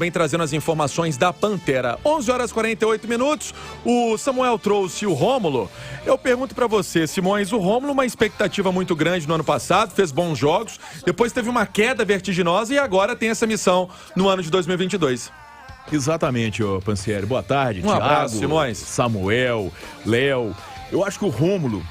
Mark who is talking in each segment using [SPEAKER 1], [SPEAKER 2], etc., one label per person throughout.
[SPEAKER 1] Vem trazendo as informações da Pantera. 11h48. O Samuel trouxe o Rômulo. Eu pergunto pra você, Simões, o Rômulo, uma expectativa muito grande no ano passado, fez bons jogos, depois teve uma queda vertiginosa e agora tem essa missão no ano de 2022.
[SPEAKER 2] Exatamente, ô Pansieri. Boa tarde, Thiago,
[SPEAKER 1] abraço, Simões.
[SPEAKER 2] Samuel, Léo. Eu acho que o Rômulo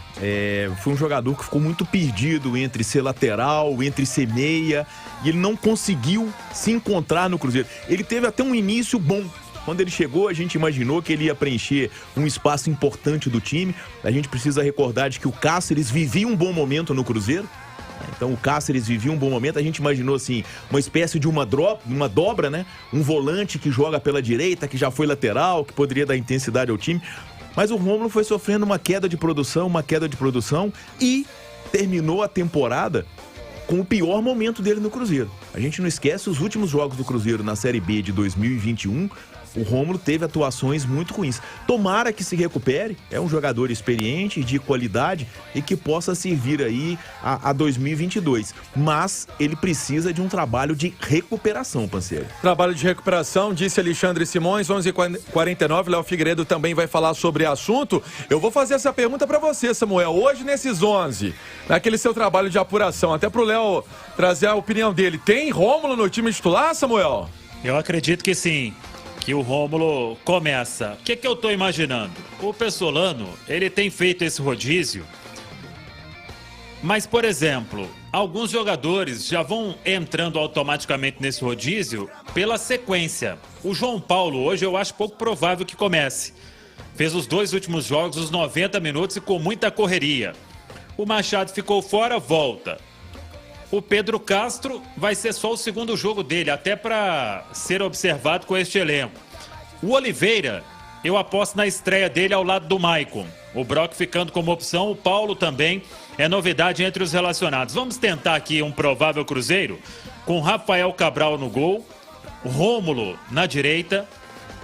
[SPEAKER 2] foi um jogador que ficou muito perdido entre ser lateral, entre ser meia, e ele não conseguiu se encontrar no Cruzeiro. Ele teve até um início bom. Quando ele chegou, a gente imaginou que ele ia preencher um espaço importante do time. A gente precisa recordar de que o Cáceres vivia um bom momento no Cruzeiro. Então o Cáceres vivia um bom momento, a gente imaginou assim, uma espécie de uma dobra, né? Um volante que joga pela direita, que já foi lateral, que poderia dar intensidade ao time. Mas o Rômulo foi sofrendo uma queda de produção e terminou a temporada com o pior momento dele no Cruzeiro. A gente não esquece os últimos jogos do Cruzeiro na Série B de 2021. O Rômulo teve atuações muito ruins. Tomara que se recupere, é um jogador experiente, de qualidade e que possa servir aí a 2022. Mas ele precisa de um trabalho de recuperação, Pansieri.
[SPEAKER 1] Trabalho de recuperação, disse Alexandre Simões, 11h49. Léo Figueiredo também vai falar sobre o assunto. Eu vou fazer essa pergunta para você, Samuel. Hoje, nesses 11, naquele seu trabalho de apuração, até pro Léo trazer a opinião dele, tem Rômulo no time titular, Samuel?
[SPEAKER 3] Eu acredito que sim. Que o Rômulo começa. O que eu tô imaginando? O Pessolano, ele tem feito esse rodízio, mas, por exemplo, alguns jogadores já vão entrando automaticamente nesse rodízio pela sequência. O João Paulo, hoje, eu acho pouco provável que comece. Fez os 2 últimos jogos, os 90 minutos e com muita correria. O Machado ficou fora, volta. O Pedro Castro vai ser só o segundo jogo dele, até para ser observado com este elenco. O Oliveira, eu aposto na estreia dele ao lado do Maicon. O Brock ficando como opção, o Paulo também é novidade entre os relacionados. Vamos tentar aqui um provável Cruzeiro com Rafael Cabral no gol, Rômulo na direita,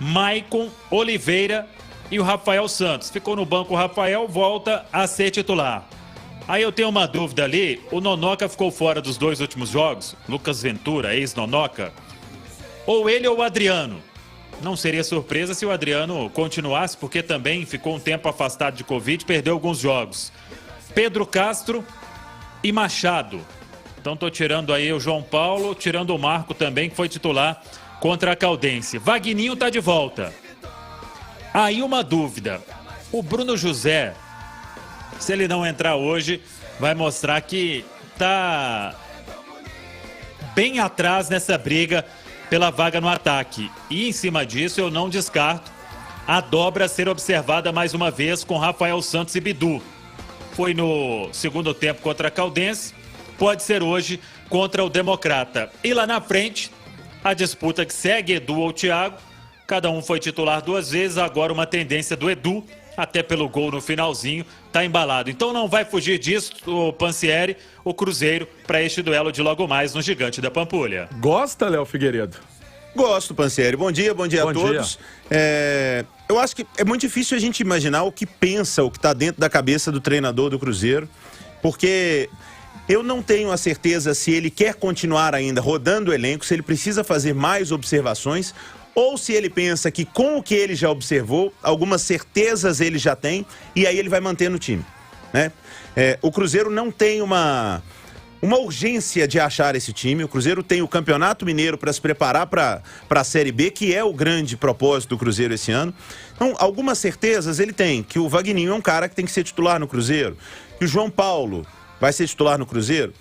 [SPEAKER 3] Maicon, Oliveira e o Rafael Santos. Ficou no banco o Rafael, volta a ser titular. Aí eu tenho uma dúvida ali, o Nonoca ficou fora dos 2 últimos jogos, Lucas Ventura, ex-Nonoca, ou ele ou o Adriano. Não seria surpresa se o Adriano continuasse, porque também ficou um tempo afastado de Covid, perdeu alguns jogos. Pedro Castro e Machado. Então tô tirando aí o João Paulo, tirando o Marco também, que foi titular contra a Caldense. Vagninho tá de volta. Aí uma dúvida, o Bruno José, se ele não entrar hoje, vai mostrar que tá bem atrás nessa briga pela vaga no ataque. E em cima disso, eu não descarto a dobra ser observada mais uma vez com Rafael Santos e Bidu. Foi no segundo tempo contra a Caldense, pode ser hoje contra o Democrata. E lá na frente, a disputa que segue Edu ou Thiago. Cada um foi titular 2 vezes, agora uma tendência do Edu, até pelo gol no finalzinho, tá embalado. Então não vai fugir disso o Pansieri, o Cruzeiro, para este duelo de logo mais no Gigante da Pampulha.
[SPEAKER 1] Gosta, Léo Figueiredo?
[SPEAKER 4] Gosto, Pansieri. Bom dia a todos. Eu acho que é muito difícil a gente imaginar o que pensa, o que está dentro da cabeça do treinador do Cruzeiro, porque eu não tenho a certeza se ele quer continuar ainda rodando o elenco, se ele precisa fazer mais observações, ou se ele pensa que com o que ele já observou, algumas certezas ele já tem, e aí ele vai manter no time, né? O Cruzeiro não tem uma urgência de achar esse time. O Cruzeiro tem o Campeonato Mineiro para se preparar para a Série B, que é o grande propósito do Cruzeiro esse ano. Então, algumas certezas ele tem, que o Vagninho é um cara que tem que ser titular no Cruzeiro, que o João Paulo vai ser titular no Cruzeiro,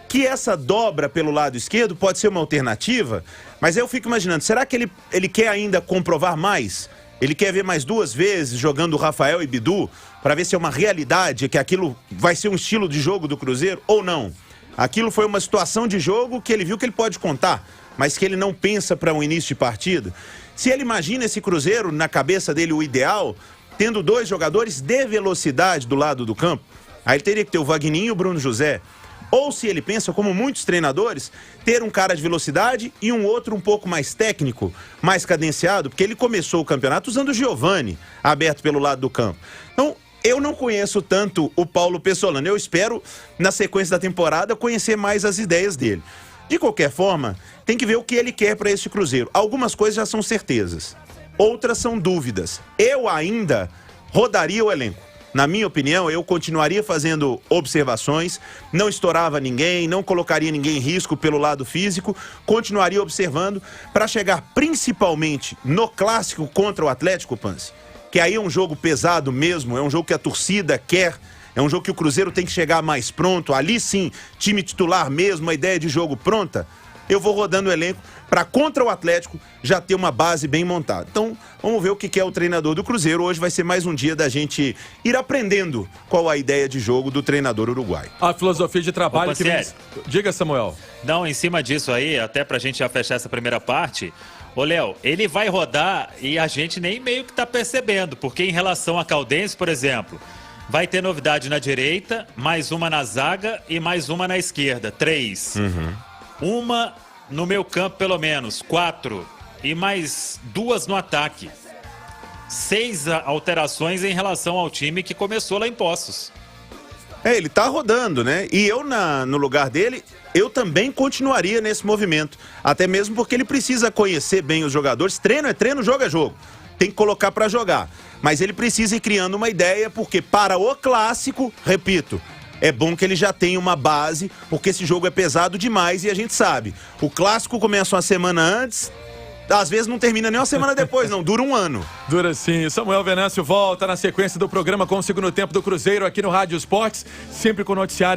[SPEAKER 4] que essa dobra pelo lado esquerdo pode ser uma alternativa, mas eu fico imaginando, será que ele quer ainda comprovar mais? Ele quer ver mais 2 vezes jogando o Rafael e Bidu, para ver se é uma realidade, que aquilo vai ser um estilo de jogo do Cruzeiro ou não? Aquilo foi uma situação de jogo que ele viu que ele pode contar, mas que ele não pensa para um início de partida. Se ele imagina esse Cruzeiro, na cabeça dele, o ideal, tendo 2 jogadores de velocidade do lado do campo, aí ele teria que ter o Vagninho e o Bruno José. Ou se ele pensa, como muitos treinadores, ter um cara de velocidade e um outro um pouco mais técnico, mais cadenciado, porque ele começou o campeonato usando o Giovani aberto pelo lado do campo. Então, eu não conheço tanto o Paulo Pessolano. Eu espero, na sequência da temporada, conhecer mais as ideias dele. De qualquer forma, tem que ver o que ele quer para esse Cruzeiro. Algumas coisas já são certezas, outras são dúvidas. Eu ainda rodaria o elenco. Na minha opinião, eu continuaria fazendo observações, não estourava ninguém, não colocaria ninguém em risco pelo lado físico, continuaria observando para chegar principalmente no clássico contra o Atlético, Pansi, que aí é um jogo pesado mesmo, é um jogo que a torcida quer, é um jogo que o Cruzeiro tem que chegar mais pronto, ali sim, time titular mesmo, a ideia de jogo pronta. Eu vou rodando o elenco para contra o Atlético já ter uma base bem montada. Então, vamos ver o que é o treinador do Cruzeiro. Hoje vai ser mais um dia da gente ir aprendendo qual a ideia de jogo do treinador uruguaio.
[SPEAKER 1] A filosofia de trabalho que vem... Diga, Samuel.
[SPEAKER 3] Não, em cima disso aí, até pra gente já fechar essa primeira parte, ô Léo, ele vai rodar e a gente nem meio que tá percebendo, porque em relação a Caldense, por exemplo, vai ter novidade na direita, mais uma na zaga e mais uma na esquerda, 3. Uma no meio campo, pelo menos, 4. E mais 2 no ataque. 6 alterações em relação ao time que começou lá em Poços.
[SPEAKER 4] Ele tá rodando, né? E eu, no lugar dele, eu também continuaria nesse movimento. Até mesmo porque ele precisa conhecer bem os jogadores. Treino é treino, jogo é jogo. Tem que colocar pra jogar. Mas ele precisa ir criando uma ideia, porque para o clássico, repito, é bom que ele já tenha uma base, porque esse jogo é pesado demais e a gente sabe. O clássico começa uma semana antes, às vezes não termina nem uma semana depois, não, dura um ano.
[SPEAKER 1] Dura sim. Samuel Venâncio volta na sequência do programa com o segundo tempo do Cruzeiro aqui no Rádio Esportes, sempre com o noticiário